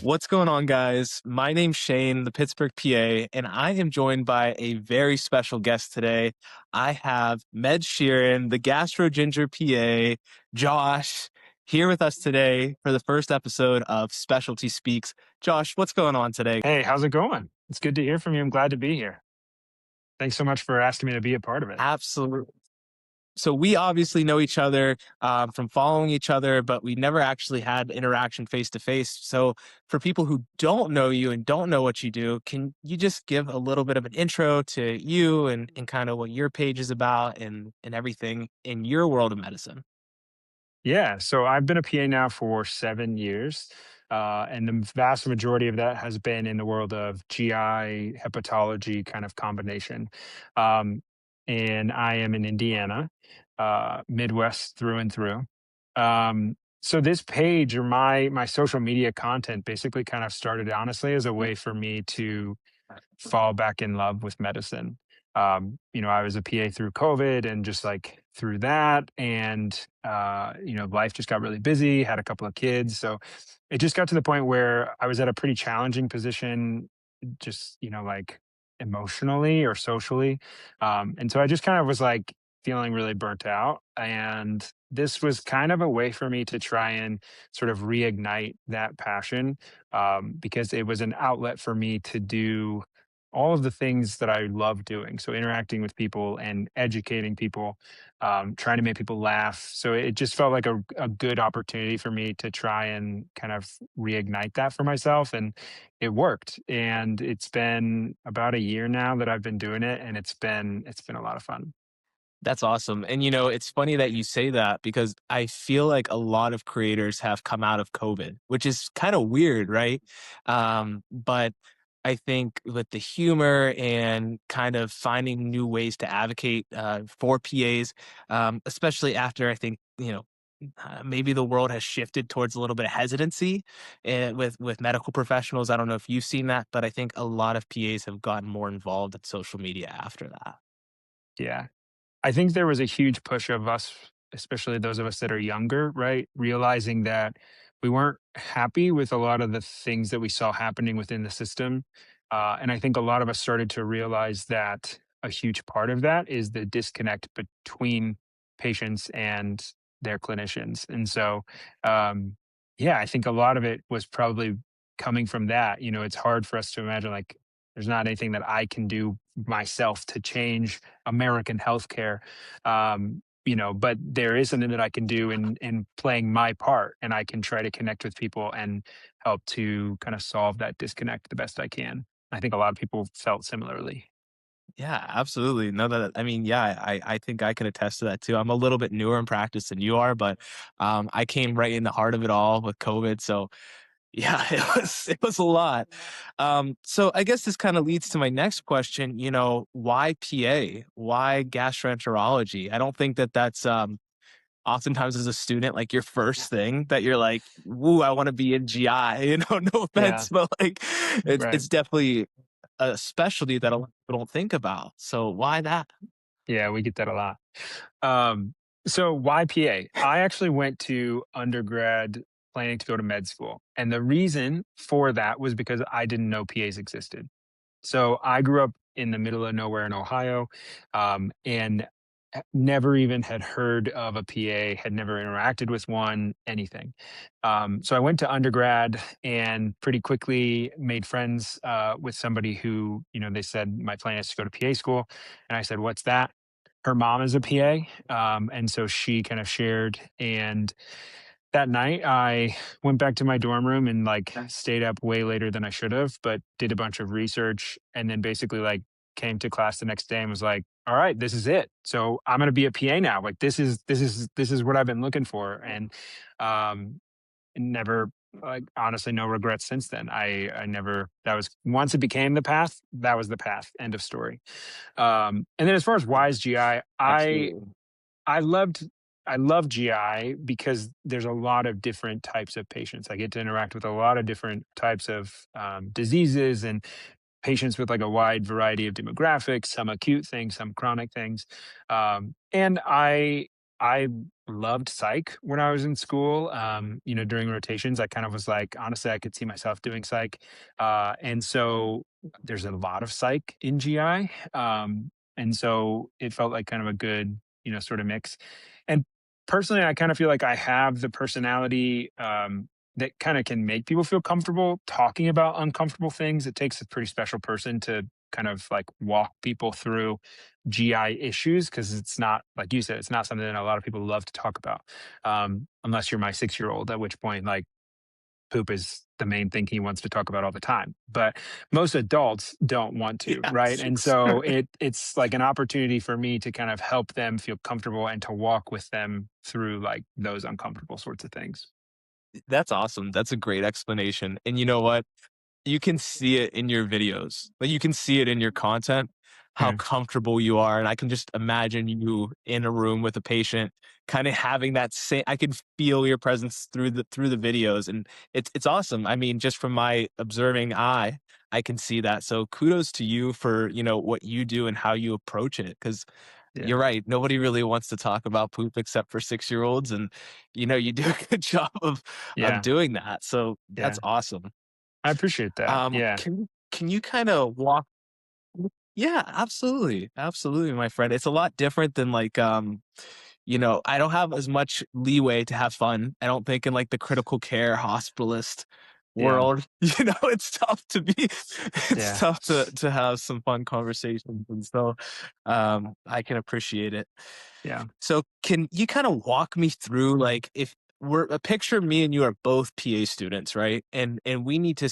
What's going on, guys? My name's Shane, the Pittsburgh PA, and I am joined by a very special guest today. I have Med Sheeran, the GastroGingerPA, Josh, here with us today for the first episode of Specialty Speaks. Josh, what's going on today? Hey, how's it going? It's good to hear from you. I'm glad to be here. Thanks so much for asking me to be a part of it. Absolutely. So we obviously know each other from following each other, but we never actually had interaction face to face. So for people who don't know you and don't know what you do, can you just give a little bit of an intro to you and kind of what your page is about and everything in your world of medicine? Yeah, so I've been a PA now for 7 years, and the vast majority of that has been in the world of GI, hepatology kind of combination. Um, and I am in Indiana, Midwest through and through. So this page or my social media content basically kind of started honestly as a way for me to fall back in love with medicine. I was a PA through COVID and just like through that. And, life just got really busy, had a couple of kids. So it just got to the point where I was at a pretty challenging position, just, like emotionally or socially. And so I just kind of was like feeling really burnt out. And this was kind of a way for me to try and sort of reignite that passion because it was an outlet for me to do all of the things that I love doing. So interacting with people and educating people, trying to make people laugh. So it just felt like a good opportunity for me to try and kind of reignite that for myself. And it worked. And it's been about a year now that I've been doing it. And it's been a lot of fun. That's awesome. And it's funny that you say that because I feel like a lot of creators have come out of COVID, which is kind of weird, right? But I think with the humor and kind of finding new ways to advocate for PAs, especially after I think, maybe the world has shifted towards a little bit of hesitancy with medical professionals. I don't know if you've seen that, but I think a lot of PAs have gotten more involved in social media after that. Yeah. I think there was a huge push of us, especially those of us that are younger, right? Realizing that we weren't happy with a lot of the things that we saw happening within the system. And I think a lot of us started to realize that a huge part of that is the disconnect between patients and their clinicians. And so, um, yeah, I think a lot of it was probably coming from that. It's hard for us to imagine, like, there's not anything that I can do myself to change American healthcare. But there is something that I can do in playing my part, and I can try to connect with people and help to kind of solve that disconnect the best I can. I think a lot of people felt similarly. Yeah, absolutely. No, I mean, yeah, I think I can attest to that too. I'm a little bit newer in practice than you are, but I came right in the heart of it all with COVID. So yeah, it was a lot. So I guess this kind of leads to my next question. Why PA? Why gastroenterology? I don't think that that's oftentimes as a student, like your first thing that you're like, "Woo, I want to be in GI." No Yeah, offense, but like, it's right. it's definitely a specialty that a lot of people don't think about. So why that? Yeah, we get that a lot. Um, so why PA? I actually went to undergrad planning to go to med school. And the reason for that was because I didn't know PAs existed. So I grew up in the middle of nowhere in Ohio, and never even had heard of a PA, had never interacted with one, anything. So I went to undergrad and pretty quickly made friends with somebody who, they said my plan is to go to PA school, and I said, "What's that?" Her mom is a PA, and so she kind of shared, and that night, I went back to my dorm room and, like, stayed up way later than I should have, but did a bunch of research and then basically, like, came to class the next day and was like, "All right, this is it. So I'm gonna be a PA now. Like, this is what I've been looking for." And, um, never like, honestly, no regrets since then. I never that was once it became the path, that was the path, end of story. And then as far as why is GI, Absolutely. I loved I love GI because there's a lot of different types of patients. I get to interact with a lot of different types of diseases and patients with like a wide variety of demographics, some acute things, some chronic things. And I loved psych when I was in school. During rotations, I kind of was like, honestly, I could see myself doing psych. And so there's a lot of psych in GI. And so it felt like kind of a good, sort of mix. And personally, I kind of feel like I have the personality that kind of can make people feel comfortable talking about uncomfortable things. It takes a pretty special person to kind of like walk people through GI issues because it's not, like you said, it's not something that a lot of people love to talk about. Unless you're my 6 year old, at which point, like, poop is the main thing he wants to talk about all the time. But most adults don't want to, right? Yes. And so it's like an opportunity for me to kind of help them feel comfortable and to walk with them through like those uncomfortable sorts of things. That's awesome. That's a great explanation. And you know what? You can see it in your videos. Like, you can see it in your content, how Yeah. comfortable you are, and I can just imagine you in a room with a patient, kinda having that same. I can feel your presence through the videos, and it's awesome. I mean, just from my observing eye, I can see that. So kudos to you for, what you do and how you approach it. Because 'cause Yeah. you're right, nobody really wants to talk about poop except for six-year-olds, and, you do a good job of Yeah. doing that, so that's Yeah. awesome. I appreciate that. Yeah. Can you kinda walk. Yeah, absolutely, absolutely, my friend. It's a lot different than, like, I don't have as much leeway to have fun, I don't think, in, like, the critical care hospitalist Yeah. world. It's tough to be it's Yeah. tough to have some fun conversations, and so, I can appreciate it. Yeah. So can you kind of walk me through, like, if we're a picture me and you are both PA students, right? And we need to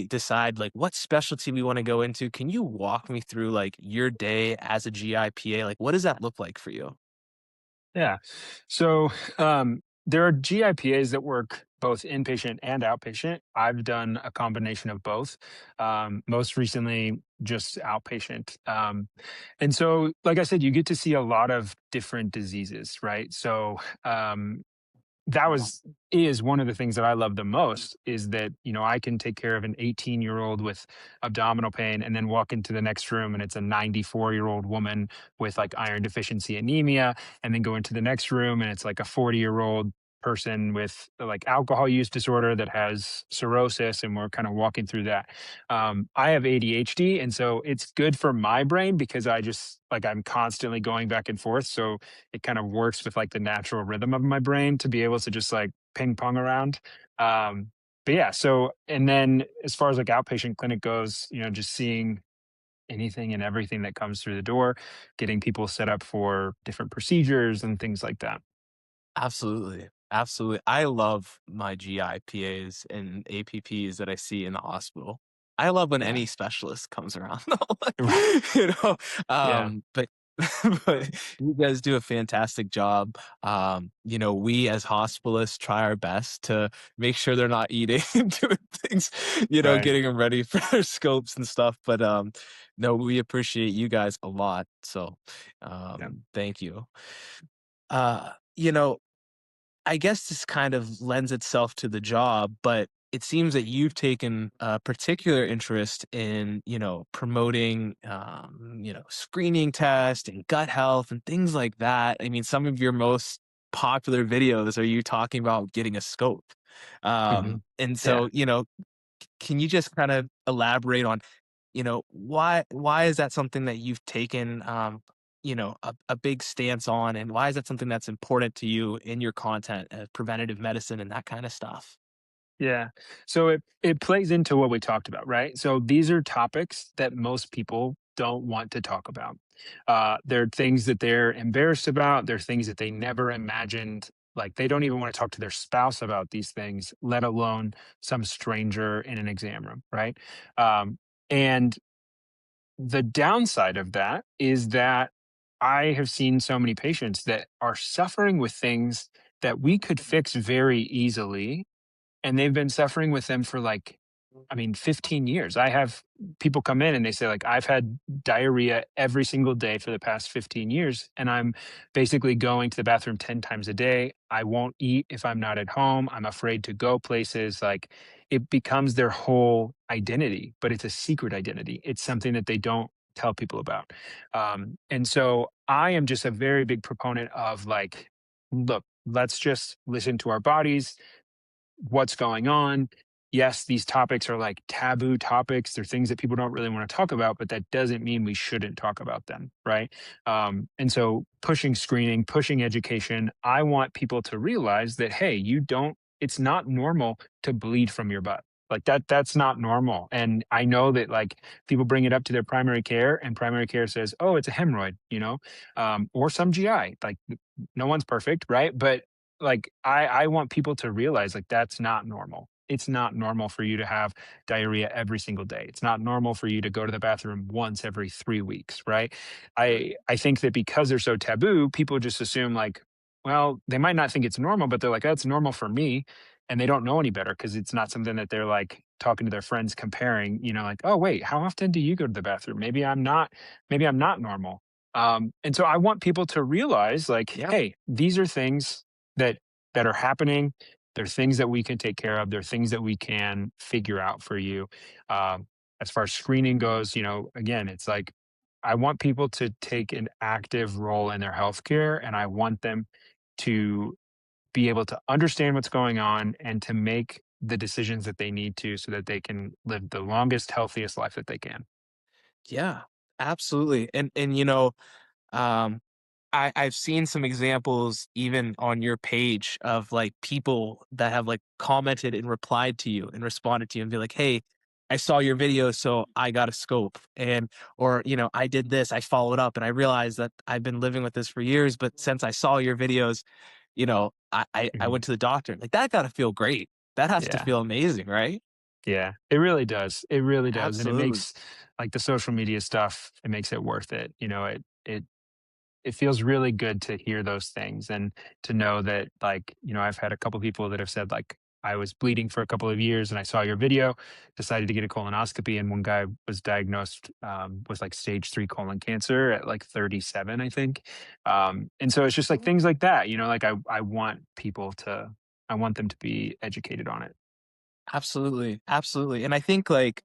decide like what specialty we want to go into. Can you walk me through like your day as a GIPA? Like, what does that look like for you? Yeah. So there are GIPAs that work both inpatient and outpatient. I've done a combination of both. Most recently, just outpatient. And so, like I said, you get to see a lot of different diseases, right? So that was is one of the things that I love the most is that, I can take care of an 18-year-old with abdominal pain and then walk into the next room and it's a 94-year-old woman with like iron deficiency anemia, and then go into the next room and it's like a 40-year-old person with like alcohol use disorder that has cirrhosis, and we're kind of walking through that. I have ADHD, and so it's good for my brain because I just like I'm constantly going back and forth. So it kind of works with like the natural rhythm of my brain to be able to just like ping pong around. But yeah, so and then as far as like outpatient clinic goes, just seeing anything and everything that comes through the door, getting people set up for different procedures and things like that. Absolutely. Absolutely. I love my GIPAs and APPs that I see in the hospital. I love when Yeah. any specialist comes around. Like, Right. you know, Yeah. but but you guys do a fantastic job. We as hospitalists try our best to make sure they're not eating and doing things, Right. getting them ready for their scopes and stuff. But no, we appreciate you guys a lot. So Yeah. thank you. Uh, you know, I guess this kind of lends itself to the job, but it seems that you've taken a particular interest in, promoting, screening tests and gut health and things like that. I mean, some of your most popular videos are you talking about getting a scope. Hmm. And Yeah. so, can you just kind of elaborate on, why is that something that you've taken, a big stance on, and why is that something that's important to you in your content, preventative medicine and that kind of stuff? Yeah. So it plays into what we talked about, right? So these are topics that most people don't want to talk about. They're things that they're embarrassed about. They're things that they never imagined. Like they don't even want to talk to their spouse about these things, let alone some stranger in an exam room, right? And the downside of that is that I have seen so many patients that are suffering with things that we could fix very easily, and they've been suffering with them for like, I mean, 15 years. I have people come in and they say like, I've had diarrhea every single day for the past 15 years, and I'm basically going to the bathroom 10 times a day. I won't eat if I'm not at home. I'm afraid to go places. Like it becomes their whole identity, but it's a secret identity. It's something that they don't tell people about. And so I am just a very big proponent of like, look, let's just listen to our bodies, what's going on. Yes, these topics are like taboo topics. They're things that people don't really want to talk about, but that doesn't mean we shouldn't talk about them, right? And so, pushing screening, pushing education, I want people to realize that, hey, you don't, it's not normal to bleed from your butt. Like that's not normal. And I know that like people bring it up to their primary care, and primary care says, oh, it's a hemorrhoid, or some GI. Like no one's perfect, right? But like I want people to realize like that's not normal. It's not normal for you to have diarrhea every single day. It's not normal for you to go to the bathroom once every 3 weeks, right? I think that because they're so taboo, people just assume like, well, they might not think it's normal, but they're like, that's normal for me. And they don't know any better because it's not something that they're like talking to their friends comparing, like, oh wait, how often do you go to the bathroom? Maybe I'm not normal. And so I want people to realize like, Yeah. hey, these are things that that are happening. They're things that we can take care of. They're things that we can figure out for you. As far as screening goes, again, it's like I want people to take an active role in their healthcare, and I want them to be able to understand what's going on and to make the decisions that they need to so that they can live the longest, healthiest life that they can. Yeah, absolutely. And um I've seen some examples even on your page of like people that have like commented and replied to you and responded to you and be like, "Hey, I saw your video, so I got a scope." And or, "I did this, I followed up and I realized that I've been living with this for years, but since I saw your videos, I Mhm. went to the doctor." Like that got to feel great. That has to Yeah. feel amazing, right? Yeah, it really does. It really does, and it Absolutely. makes like the social media stuff. It makes it worth it. It feels really good to hear those things and to know that like I've had a couple people that have said like I was bleeding for a couple of years and I saw your video, decided to get a colonoscopy, and one guy was diagnosed with like stage 3 colon cancer at like 37, I think. And so it's just like things like that. Like I want people to I want them to be educated on it. Absolutely. Absolutely. And I think like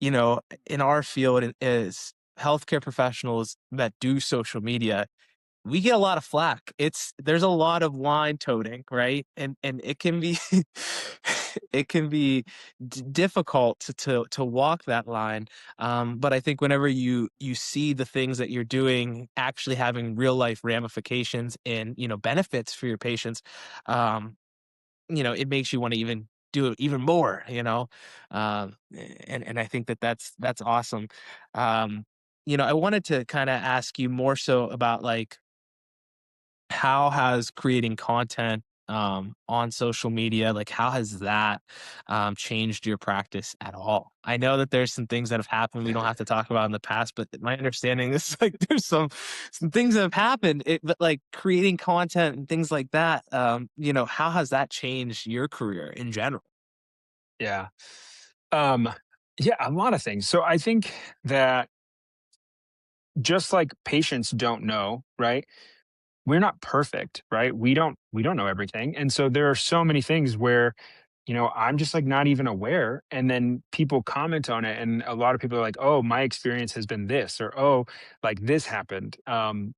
in our field is healthcare professionals that do social media, we get a lot of flack. There's a lot of line toting, right? And it can be it can be difficult to walk that line. But I think whenever you see the things that you're doing actually having real life ramifications and benefits for your patients, um, it makes you want to even do it even more, and I think that that's awesome. Um, I wanted to kind of ask you more so about like how has creating content on social media, like how has that changed your practice at all? I know that there's some things that have happened we don't have to talk about in the past, but my understanding is like there's some things that have happened. But like creating content and things like that, how has that changed your career in general? Yeah. Um, yeah, a lot of things. So I think that just like patients don't know, right? We're not perfect, right? We don't know everything. And so there are so many things where, I'm just like not even aware. And then people comment on it. And a lot of people are like, oh, my experience has been this, or oh, like this happened. And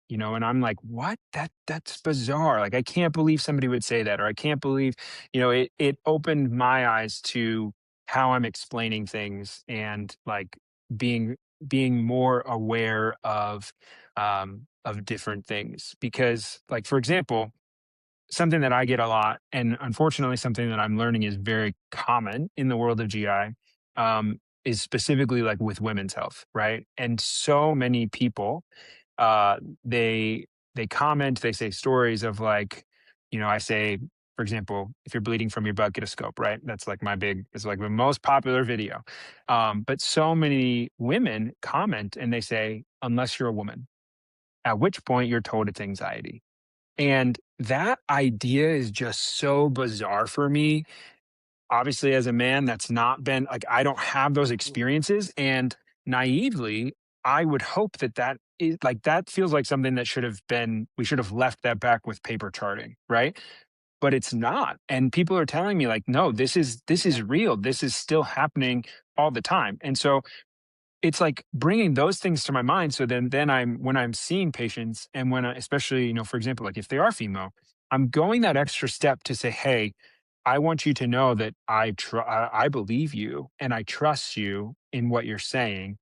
I'm like, what? That's bizarre. Like I can't believe somebody would say that, or I can't believe, it opened my eyes to how I'm explaining things and like being being more aware of different things. Because, like, for example, something that I get a lot, and unfortunately something that I'm learning is very common in the world of GI, is specifically like with women's health, right? And so many people, uh, they they comment, they say stories of like, I say, for example, if you're bleeding from your butt, get a scope, right? It's like the most popular video. But so many women comment and they say, unless you're a woman, at which point you're told it's anxiety. And that idea is just so bizarre for me. Obviously, as a man, that's not been like I don't have those experiences. And naively, I would hope that that is like that feels like something that we should have left that back with paper charting, right? But it's not. And people are telling me like, no, this is real. This is still happening all the time. And so it's like bringing those things to my mind, so then I'm when I'm seeing patients and especially, for example, like if they are female, I'm going that extra step to say, "Hey, I want you to know that I believe you and I trust you in what you're saying."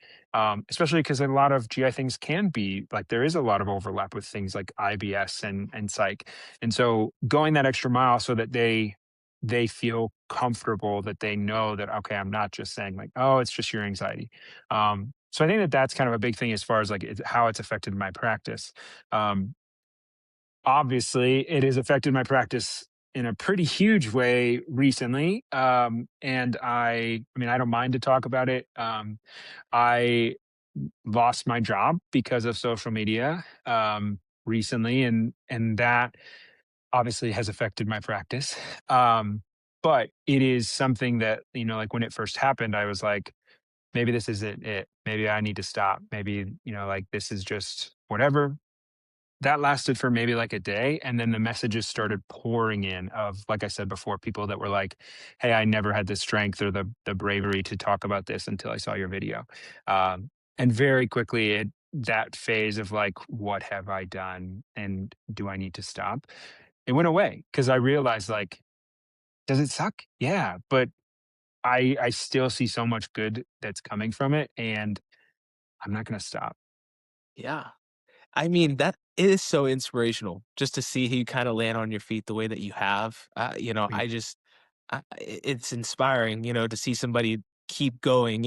Especially because a lot of GI things can be like there is a lot of overlap with things like IBS and psych. And so going that extra mile so that they feel comfortable that they know that, okay, I'm not just saying like, oh, it's just your anxiety. So I think that that's kind of a big thing as far as like how it's affected my practice. Um, Obviously, it has affected my practice in a pretty huge way recently. And I mean, I don't mind to talk about it. I lost my job because of social media recently, and that obviously has affected my practice. But it is something that, like when it first happened, I was like, maybe this isn't it. Maybe I need to stop. Maybe, like this is just whatever. That lasted for maybe like a day, and then the messages started pouring in of, like I said before, people that were like, "Hey, I never had the strength or the bravery to talk about this until I saw your video." And very quickly, that phase of like, "What have I done, and do I need to stop?" It went away because I realized like, does it suck? Yeah, but I still see so much good that's coming from it, and I'm not gonna stop. Yeah. I mean, that is so inspirational just to see you kinda land on your feet the way that you have. We It's inspiring, to see somebody keep going,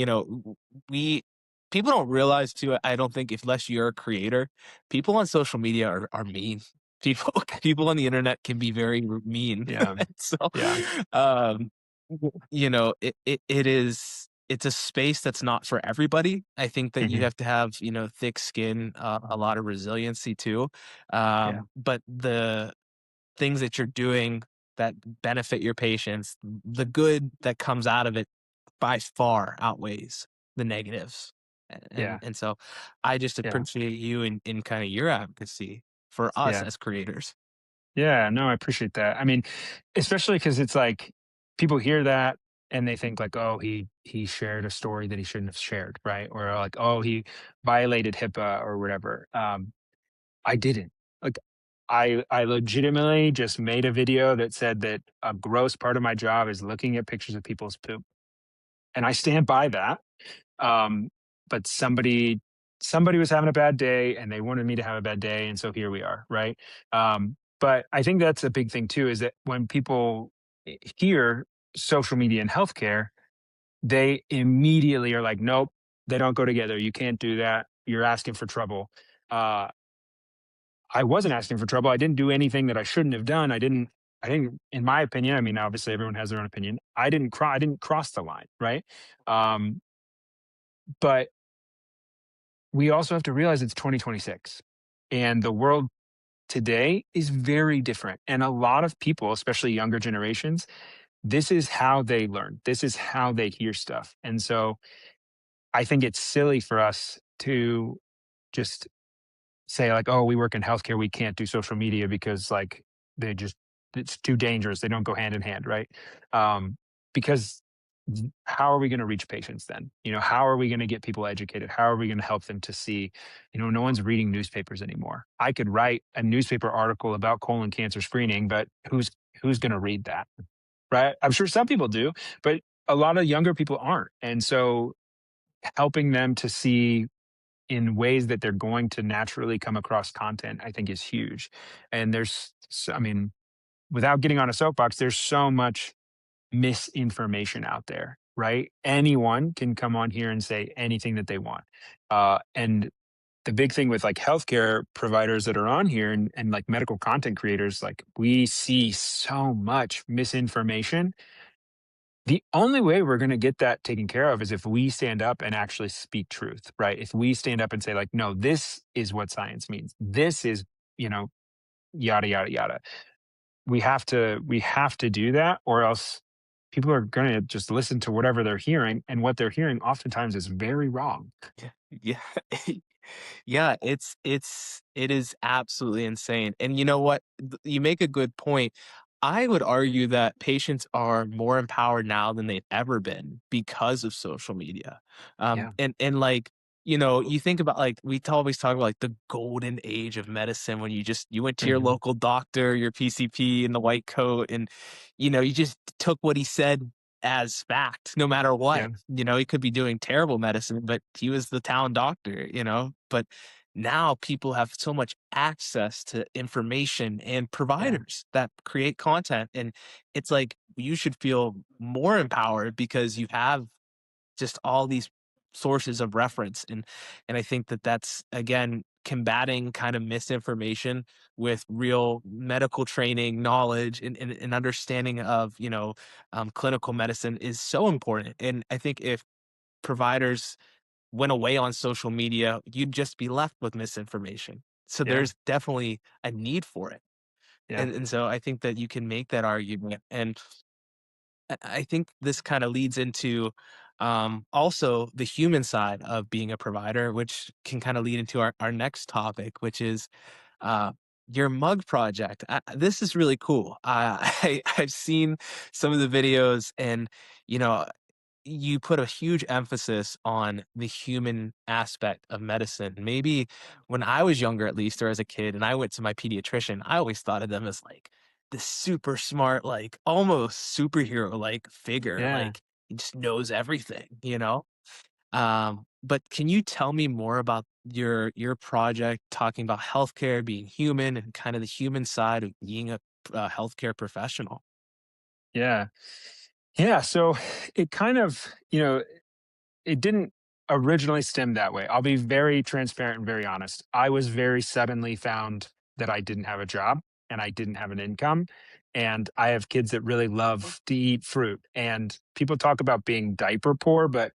we people don't realize too, I don't think, if unless you're a creator, people on social media are mean. People people on the internet can be very mean. Yeah, And so, yeah. um, it's a space that's not for everybody. I think that you Mhm. have to have, thick skin, a lot of resiliency too. Yeah, But the things that you're doing that benefit your patients, the good that comes out of it by far outweighs the negatives. yeah, And so I just yeah, appreciate you in kind of your advocacy for us yeah. as creators. Yeah, no, I appreciate that. I mean, especially because it's like people hear that and they think like, "Oh, he shared a story that he shouldn't have shared," right? Or like, "Oh, he violated HIPAA or whatever." I didn't. Like, I legitimately just made a video that said that a gross part of my job is looking at pictures of people's poop, and I stand by that. Um, but somebody was having a bad day and they wanted me to have a bad day, and so here we are, right? But I think that's a big thing too, is that when people hear social media and healthcare, they immediately are like, nope, they don't go together. You can't do that. You're asking for trouble. Uh, I wasn't asking for trouble. I didn't do anything that I shouldn't have done. I didn't, in my opinion, I mean, obviously everyone has their own opinion. I didn't cross the line, right? Um, but we also have to realize it's 2026 and the world today is very different. And a lot of people, especially younger generations, this is how they learn. This is how they hear stuff. And so I think it's silly for us to just say like, "Oh, we work in healthcare, we can't do social media because like they just it's too dangerous. They don't go hand in hand," right? Because how are we going to reach patients then? How are we going to get people educated? How are we going to help them to see? No one's reading newspapers anymore. I could write a newspaper article about colon cancer screening, but who's going to read that, right? I'm sure some people do, but a lot of younger people aren't, and so helping them to see in ways that they're going to naturally come across content, I think is huge. And I mean, without getting on a soapbox, there's so much misinformation out there, right? Anyone can come on here and say anything that they want. And the big thing with like healthcare providers that are on here and like medical content creators, like we see so much misinformation. The only way we're going to get that taken care of is if we stand up and actually speak truth, right? If we stand up and say, like, no, this is what science means. This is, you know, yada, yada, yada. We have to do that, or else people are going to just listen to whatever they're hearing. And what they're hearing oftentimes is very wrong. Yeah. Yeah. Yeah, it is absolutely insane. And you know what? You make a good point. I would argue that patients are more empowered now than they've ever been because of social media. Yeah. And like you think about, like, we always talk about, like, the golden age of medicine when you went to your Mhm. local doctor, your PCP in the white coat, and, you just took what he said as fact no matter Yeah, what. He could be doing terrible medicine, but he was the town doctor. But now people have so much access to information and yeah, providers that create content, and it's like you should feel more empowered because you have just all these sources of reference, and I think that that's again combating kind of misinformation with real medical training knowledge and understanding of clinical medicine is so important. And I think if providers went away on social media, you'd just be left with misinformation. So yeah, there's definitely a need for it. yeah, And so I think that you can make that argument. And I think this kind of leads into also the human side of being a provider, which can kind of lead into our next topic, which is uh, your mug project. This is really cool. I've seen some of the videos, and you know, you put a huge emphasis on the human aspect of medicine. Maybe when I was younger, at least, or as a kid, and I went to my pediatrician, I always thought of them as like this super smart, like almost superhero like figure. yeah. Like he just knows everything. But can you tell me more about your project talking about healthcare being human and kind of the human side of being a healthcare professional? Yeah. Yeah, so it kind of, it didn't originally stem that way. I'll be very transparent and very honest. I was very suddenly found that I didn't have a job and I didn't have an income. And I have kids that really love to eat fruit. And people talk about being diaper poor, but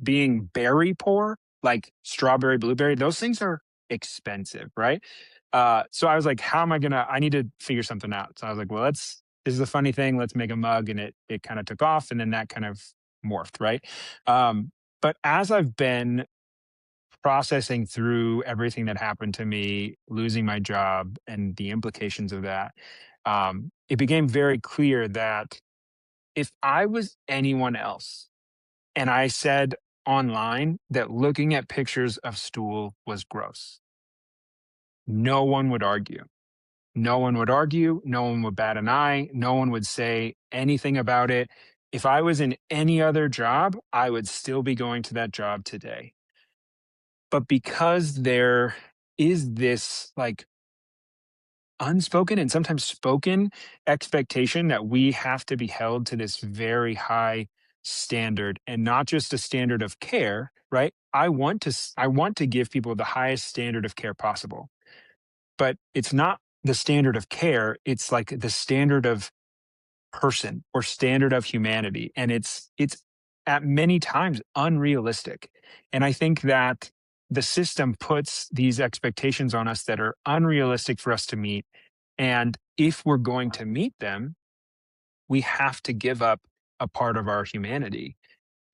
being berry poor, like strawberry, blueberry, those things are expensive, right? So I was like, how am I gonna? I need to figure something out. So I was like, well, this is a funny thing. Let's make a mug, and it kind of took off, and then that kind of morphed, right? But as I've been processing through everything that happened to me, losing my job, and the implications of that, it became very clear that if I was anyone else, and I said online that looking at pictures of stool was gross, no one would argue. No one would argue. No one would bat an eye. No one would say anything about it. If I was in any other job, I would still be going to that job today. But because there is this like unspoken and sometimes spoken expectation that we have to be held to this very high standard and not just a standard of care, right? I want to give people the highest standard of care possible, but it's not the standard of care, it's like the standard of person or standard of humanity, and it's at many times unrealistic. And I think that the system puts these expectations on us that are unrealistic for us to meet, and if we're going to meet them, we have to give up a part of our humanity.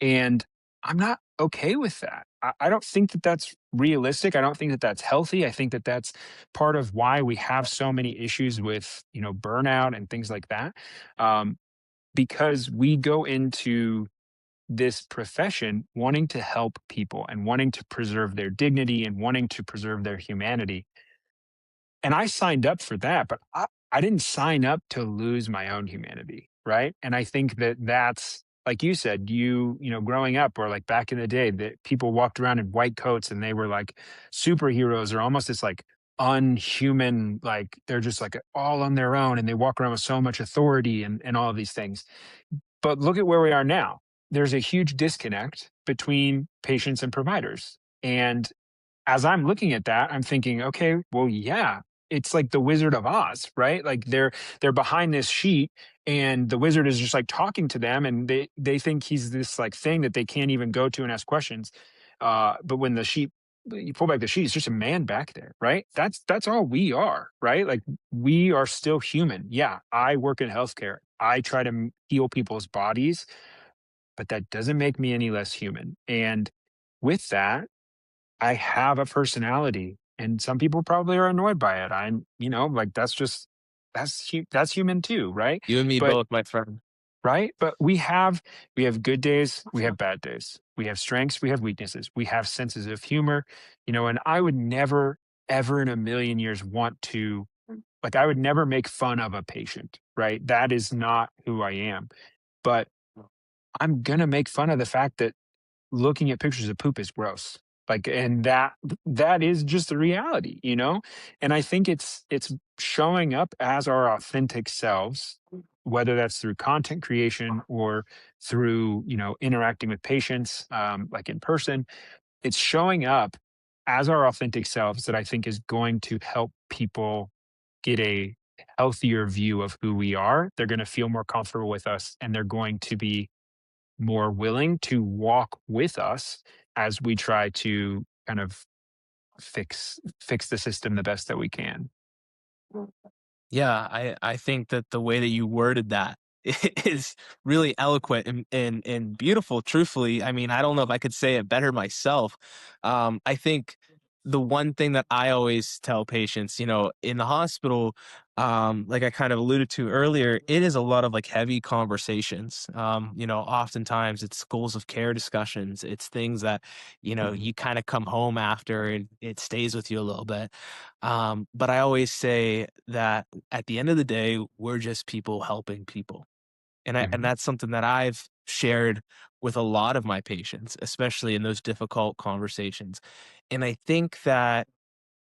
And I'm not okay with that. I don't think that that's realistic. I don't think that that's healthy. I think that that's part of why we have so many issues with, burnout and things like that. Um, because we go into this profession wanting to help people and wanting to preserve their dignity and wanting to preserve their humanity. And I signed up for that, but I didn't sign up to lose my own humanity, right? And I think that that's like you said, growing up or like back in the day, that people walked around in white coats and they were like superheroes or almost this like unhuman, like they're just like all on their own and they walk around with so much authority and all of these things. But look at where we are now. There's a huge disconnect between patients and providers. And as I'm looking at that, I'm thinking, okay, well, yeah, it's like the Wizard of Oz, right? Like they're behind this sheet, and the wizard is just like talking to them, and they think he's this like thing that they can't even go to and ask questions. But when the sheet you pull back the sheet, it's just a man back there, right? That's all we are, right? Like we are still human. Yeah, I work in healthcare. I try to heal people's bodies, but that doesn't make me any less human. And with that, I have a personality, and some people probably are annoyed by it. Like that's just that's human too, right? You and me But both, my friend. right? But we have good days, we have bad days. We have strengths, we have weaknesses. We have senses of humor, and I would never ever in a million years want to, like, I would never make fun of a patient, right? That is not who I am. But I'm going to make fun of the fact that looking at pictures of poop is gross. Like, and that is just the reality. And I think it's showing up as our authentic selves, whether that's through content creation or through, interacting with patients, like in person. It's showing up as our authentic selves that I think is going to help people get a healthier view of who we are. They're going to feel more comfortable with us, and they're going to be more willing to walk with us as we try to kind of fix the system the best that we can. Yeah, I think that the way that you worded that is really eloquent and beautiful, truthfully. I mean, I don't know if I could say it better myself. I think the one thing that I always tell patients, in the hospital, like I kind of alluded to earlier, it is a lot of like heavy conversations. Oftentimes it's goals of care discussions. It's things that, you kind of come home after and it stays with you a little bit. But I always say that at the end of the day, we're just people helping people. And Mhm. that's something that I've shared with a lot of my patients, especially in those difficult conversations. And I think that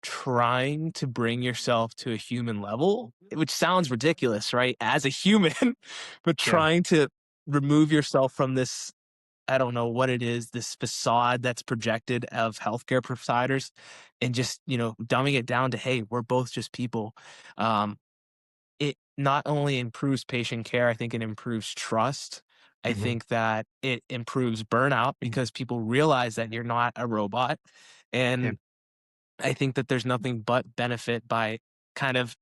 trying to bring yourself to a human level, which sounds ridiculous, right? As a human, but Yeah. trying to remove yourself from this, I don't know what it is, this facade that's projected of healthcare providers and just, dumbing it down to, hey, we're both just people. Um, it not only improves patient care, I think it improves trust. I Mhm. think that it improves burnout because people realize that you're not a robot. Yeah. And I think that there's nothing but benefit by kind of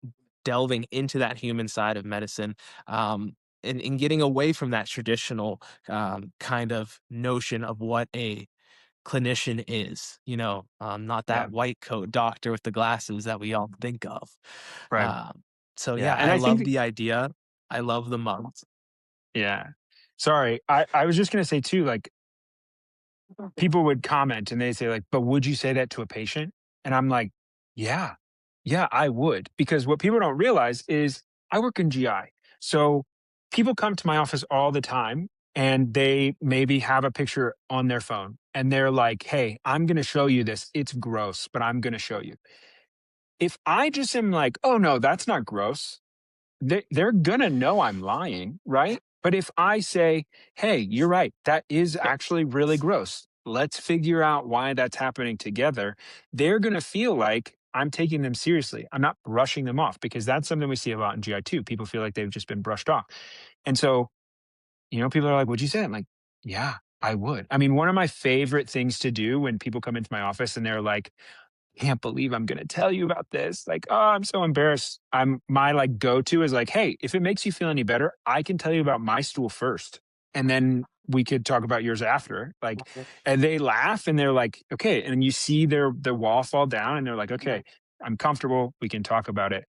delving into that human side of medicine, and getting away from that traditional kind of notion of what a clinician is, not Yeah. that white coat doctor with the glasses that we all think of. Right. So Yeah. yeah, And I I love think the idea. I love the mugs. yeah. Sorry. I was just gonna say too, like, people would comment and they say like, "But would you say that to a patient?" And I'm like, "Yeah. Yeah, I would." Because what people don't realize is I work in GI. So people come to my office all the time and they maybe have a picture on their phone and they're like, "Hey, I'm going to show you this. It's gross, but I'm going to show you." If I just am like, "Oh no, that's not gross." They're gonna know I'm lying, right? But if I say, "Hey, you're right. That is actually really gross. Let's figure out why that's happening together." They're gonna feel like I'm taking them seriously. I'm not brushing them off because that's something we see a lot in GI too. People feel like they've just been brushed off. And so, people are like, "Would you say that?" I'm like, "Yeah, I would." I mean, one of my favorite things to do when people come into my office and they're like, "Can't believe I'm gonna tell you about this. Like, oh, I'm so embarrassed." My like go-to is like, "Hey, if it makes you feel any better, I can tell you about my stool first, and then we could talk about yours after." Like, and they laugh and they're like, "Okay." And you see their wall fall down and they're like, "Okay, I'm comfortable. We can talk about it."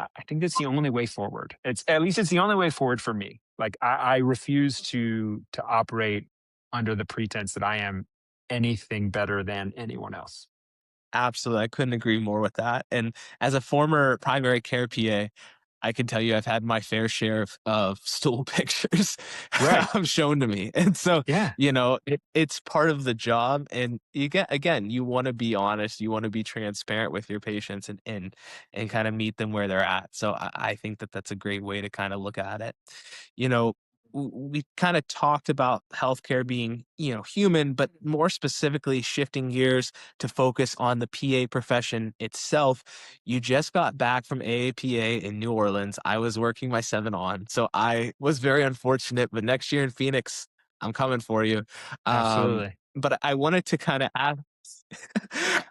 I think that's the only way forward. It's at least it's the only way forward for me. Like I refuse to operate under the pretense that I am anything better than anyone else. Absolutely, I couldn't agree more with that, and as a former primary care PA, I can tell you I've had my fair share of stool pictures Right. shown to me, and so, Yeah. it's part of the job, and you get again, you wanna be honest, you wanna be transparent with your patients and kinda meet them where they're at, so I think that that's a great way to kinda look at it. You know, we kinda talked about healthcare being, human, but more specifically shifting gears to focus on the PA profession itself. You just got back from AAPA in New Orleans. I was working my 7 on, so I was very unfortunate, but next year in Phoenix, I'm coming for you. Absolutely. But I wanted to kinda ask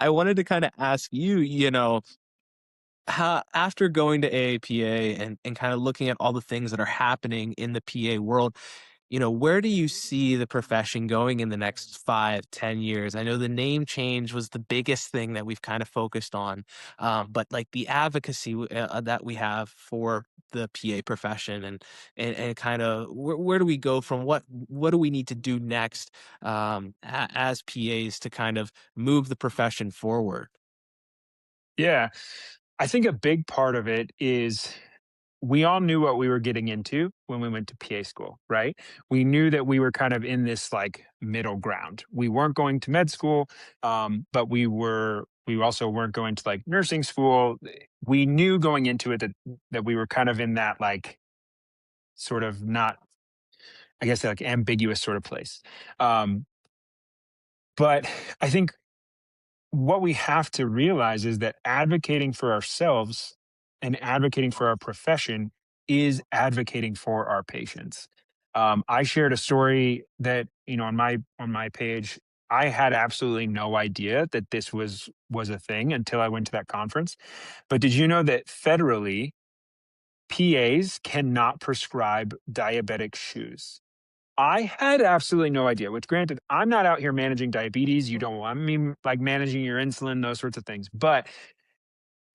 I wanted to kinda ask you, how after going to AAPA and kinda looking at all the things that are happening in the PA world, where do you see the profession going in the next 5, 10 years? I know the name change was the biggest thing that we've kind of focused on, but like the advocacy that we have for the PA profession, and kind of where do we go from what do we need to do next, as PAs to kind of move the profession forward? Yeah. I think a big part of it is we all knew what we were getting into when we went to PA school, right? We knew that we were kind of in this like middle ground. We weren't going to med school, but we also weren't going to like nursing school. We knew going into it that we were kind of in that like sort of not, I guess, like ambiguous sort of place. Um, but I think what we have to realize is that advocating for ourselves and advocating for our profession is advocating for our patients. I shared a story that on my page. I had absolutely no idea that this was a thing until I went to that conference. But did you know that federally PAs cannot prescribe diabetic shoes? I had absolutely no idea, which granted, I'm not out here managing diabetes. You don't want me like managing your insulin, those sorts of things. But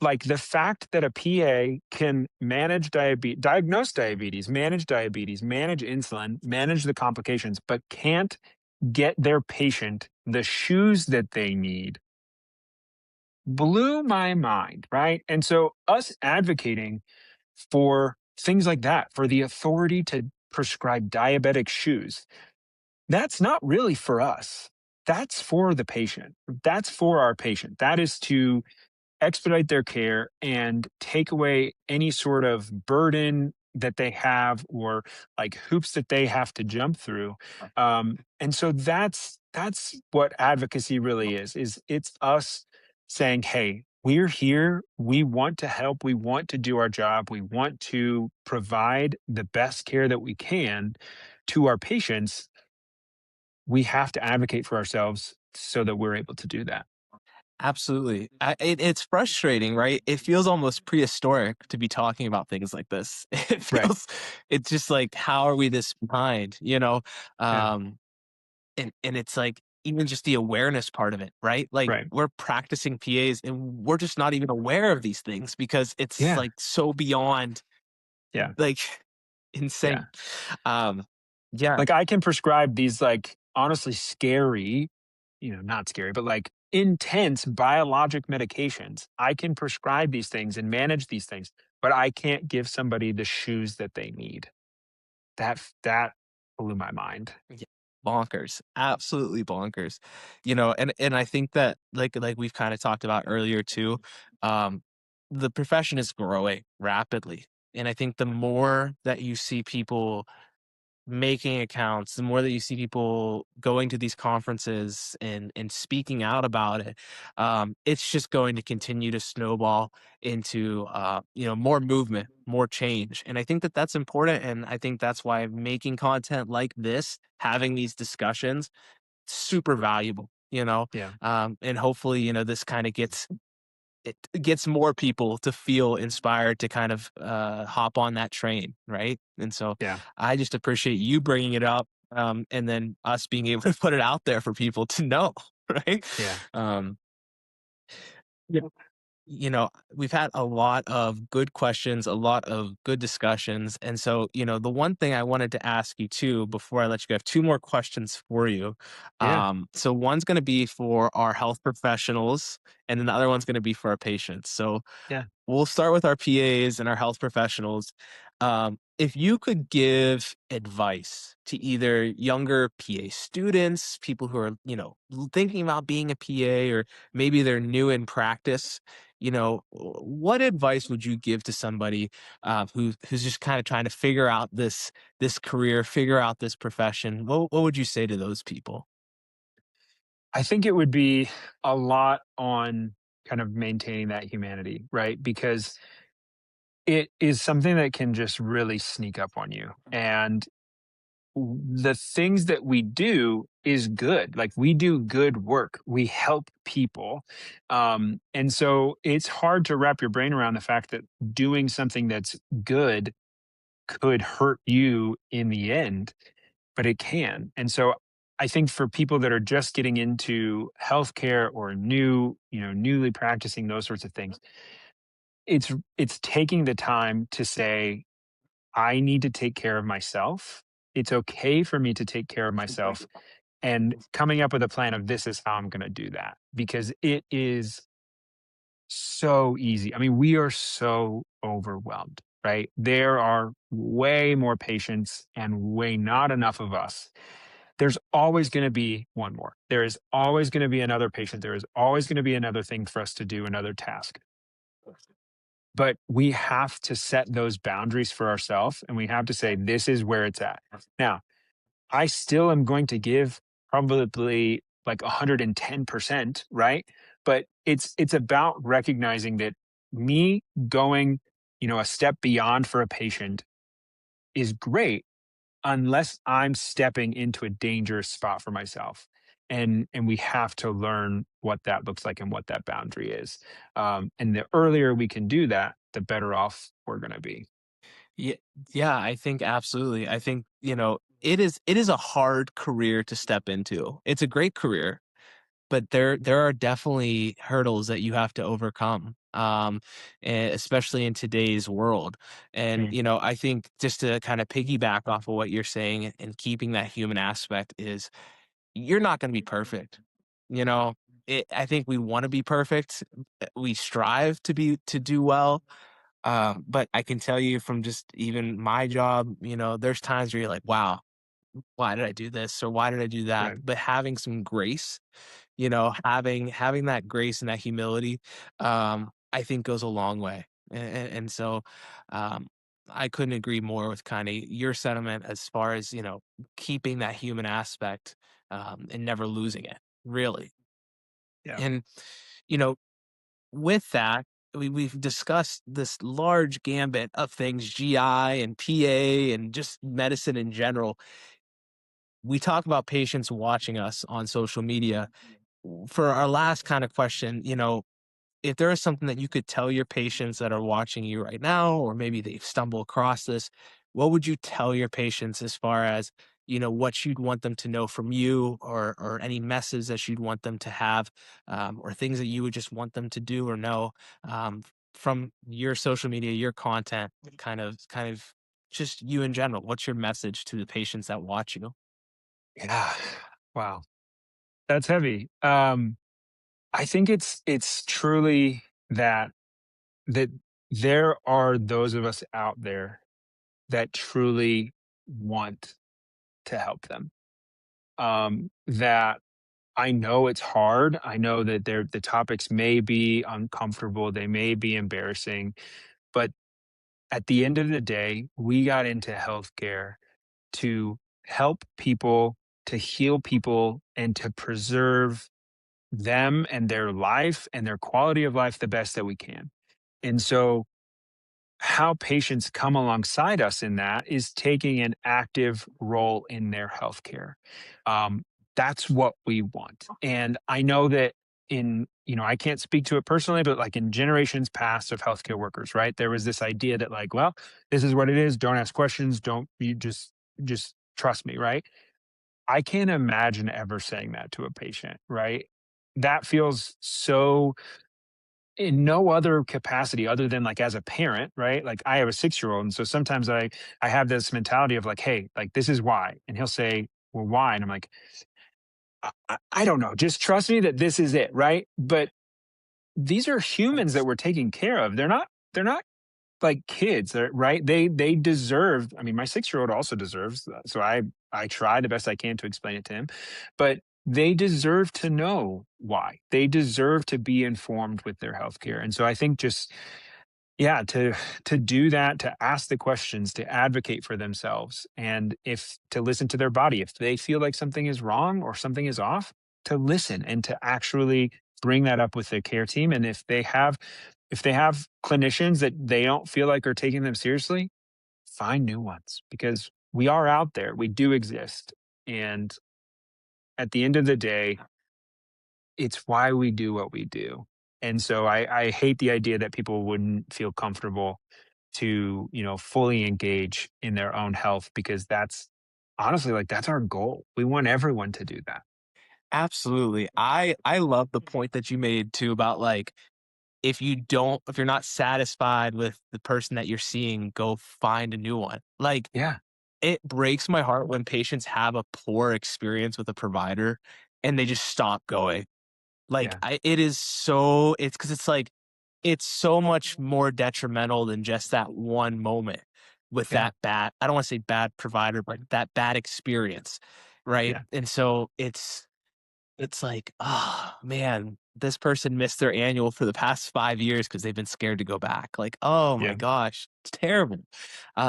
like the fact that a PA can manage diabetes, diagnose diabetes, manage insulin, manage the complications, but can't get their patient the shoes that they need blew my mind, right? And so us advocating for things like that, for the authority to prescribe diabetic shoes, that's not really for us. That's for the patient. That's for our patient. That is to expedite their care and take away any sort of burden that they have or like hoops that they have to jump through. And so that's what advocacy really is it's us saying, hey, we're here, we want to help, we want to do our job, we want to provide the best care that we can to our patients. We have to advocate for ourselves so that we're able to do that. Absolutely. It's frustrating, right? It feels almost prehistoric to be talking about things like this. Right. It's just like, how are we this behind? Yeah. Um, and it's like even just the awareness part of it, right? Like Right. we're practicing PAs and we're just not even aware of these things because it's Yeah. like so beyond Yeah. like Yeah. insane. Um, yeah, Like I can prescribe these like honestly scary, not scary, but like intense biologic medications. I can prescribe these things and manage these things, but I can't give somebody the shoes that they need. That blew my mind. yeah, bonkers, absolutely bonkers. And I think that like we've kind of talked about earlier too, um, the profession is growing rapidly. And I think the more that you see people making accounts, the more that you see people going to these conferences and speaking out about it, it's just going to continue to snowball into more movement, more change. And I think that that's important, and I think that's why making content like this, having these discussions, super valuable. Yeah. And hopefully, this kind of gets more people to feel inspired to kind of hop on that train, right? And so Yeah. I just appreciate you bringing it up, and then us being able to put it out there for people to know, right? Yeah. Um, yeah. We've had a lot of good questions, a lot of good discussions. And so, the one thing I wanted to ask you too, before I let you go, I have two more questions for you. Yeah. So one's going to be for our health professionals, and then the other one's going to be for our patients. So Yeah. we'll start with our PAs and our health professionals. If you could give advice to either younger PA students, people who are, thinking about being a PA, or maybe they're new in practice, what advice would you give to somebody who's just kind of trying to figure out this career, figure out this profession? What would you say to those people? I think it would be a lot on kind of maintaining that humanity, right? Because it is something that can just really sneak up on you. And the things that we do is good. Like we do good work. We help people. And so it's hard to wrap your brain around the fact that doing something that's good could hurt you in the end. but it can. And so I think for people that are just getting into healthcare or newly practicing those sorts of things, it's taking the time to say, I need to take care of myself. It's okay for me to take care of myself, and coming up with a plan of this is how I'm going to do that, because it is so easy. I mean, we are so overwhelmed, right? There are way more patients and way not enough of us. There's always going to be one more. There is always going to be another patient. There is always going to be another thing for us to do, another task. But we have to set those boundaries for ourselves, and we have to say, this is where it's at. Now, I still am going to give probably like 110%, right? But it's about recognizing that me going, a step beyond for a patient is great unless I'm stepping into a dangerous spot for myself. And we have to learn what that looks like and what that boundary is. And the earlier we can do that, the better off we're going to be. Yeah, yeah, I think absolutely. I think, it is a hard career to step into. It's a great career, but there are definitely hurdles that you have to overcome, especially in today's world. And, Mm. I think just to kind of piggyback off of what you're saying and keeping that human aspect is you're not going to be perfect. You know, I think we want to be perfect. We strive to do well, but I can tell you from just even my job, there's times where you're like, wow, why did I do this or why did I do that? Right. But having some grace, having that grace and that humility, I think goes a long way. And so, um, I couldn't agree more with kind of your sentiment as far as keeping that human aspect, and never losing it, really. Yeah. And you know, with that, we've discussed this large gambit of things, GI and PA and just medicine in general. We talk about patients watching us on social media. For our last kind of question, if there is something that you could tell your patients that are watching you right now, or maybe they've stumbled across this, what would you tell your patients as far as, what you'd want them to know from you, or any message that you'd want them to have, or things that you would just want them to do or know, from your social media, your content, kind of just you in general. What's your message to the patients that watch you? Yeah. Wow. That's heavy. I think it's truly that there are those of us out there that truly want to help them. That I know it's hard. I know that the topics may be uncomfortable, they may be embarrassing, but at the end of the day, we got into healthcare to help people, to heal people, and to preserve them and their life and their quality of life the best that we can. And so, how patients come alongside us in that is taking an active role in their healthcare. Um, that's what we want. And I know that I can't speak to it personally, but like in generations past of healthcare workers, right? There was this idea that like, well, this is what it is. Don't ask questions. Don't you just trust me, right? I can't imagine ever saying that to a patient, right? That feels so in no other capacity other than like as a parent, right? Like I have a 6-year-old, and so sometimes I have this mentality of like, hey, like this is why, and he'll say, well, why? And I'm like, I don't know, just trust me that this is it, right? But these are humans that we're taking care of. They're not like kids, right? They deserve. I mean, my 6-year-old also deserves that. So I try the best I can to explain it to him, but they deserve to know why. They deserve to be informed with their healthcare. And so I think just yeah, to do that, to ask the questions, to advocate for themselves, and if to listen to their body, if they feel like something is wrong or something is off, to listen and to actually bring that up with the care team. And if they have clinicians that they don't feel like are taking them seriously, find new ones because we are out there. We do exist. And at the end of the day, it's why we do what we do. And so I hate the idea that people wouldn't feel comfortable to, fully engage in their own health because that's honestly, like, that's our goal. We want everyone to do that. Absolutely. I love the point that you made too about like, if you're not satisfied with the person that you're seeing, go find a new one. Like, Yeah, it breaks my heart when patients have a poor experience with a provider and they just stop going. Like, yeah, it is so it's because it's like, it's so much more detrimental than just that one moment with yeah, that bad I don't wanna say bad provider, but that bad experience, right? yeah, And so it's like, "Oh, man, this person missed their annual for the past 5 years because 'cause they've been scared to go back." Like, "Oh my yeah, gosh, it's terrible."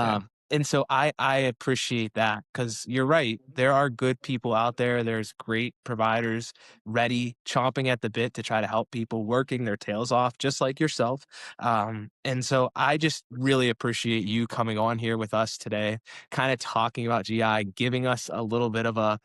yeah, And so I appreciate that because 'cause you're right, there are good people out there, there's great providers ready, chomping at the bit to try to help people, working their tails off just like yourself. And so I just really appreciate you coming on here with us today, kinda talking about GI, giving us a little bit of a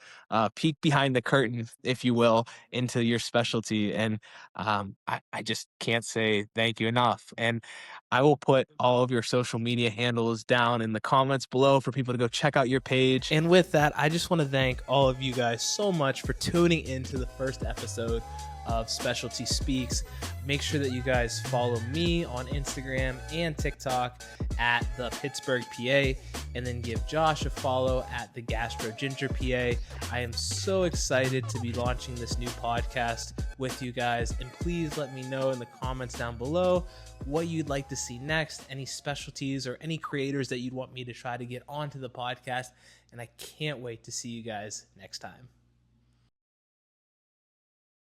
peek behind the curtain, if you will, into your specialty. And I just can't say thank you enough. And I will put all of your social media handles down in the comments below for people to go check out your page. And with that, I just want to thank all of you guys so much for tuning into the first episode of Specialty Speaks. Make sure that you guys follow me on Instagram and TikTok at the Pittsburgh PA, and then give Josh a follow at the TheGastroGingerPA. I am so excited to be launching this new podcast with you guys, and please let me know in the comments down below what you'd like to see next, any specialties or any creators that you'd want me to try to get onto the podcast, and I can't wait to see you guys next time.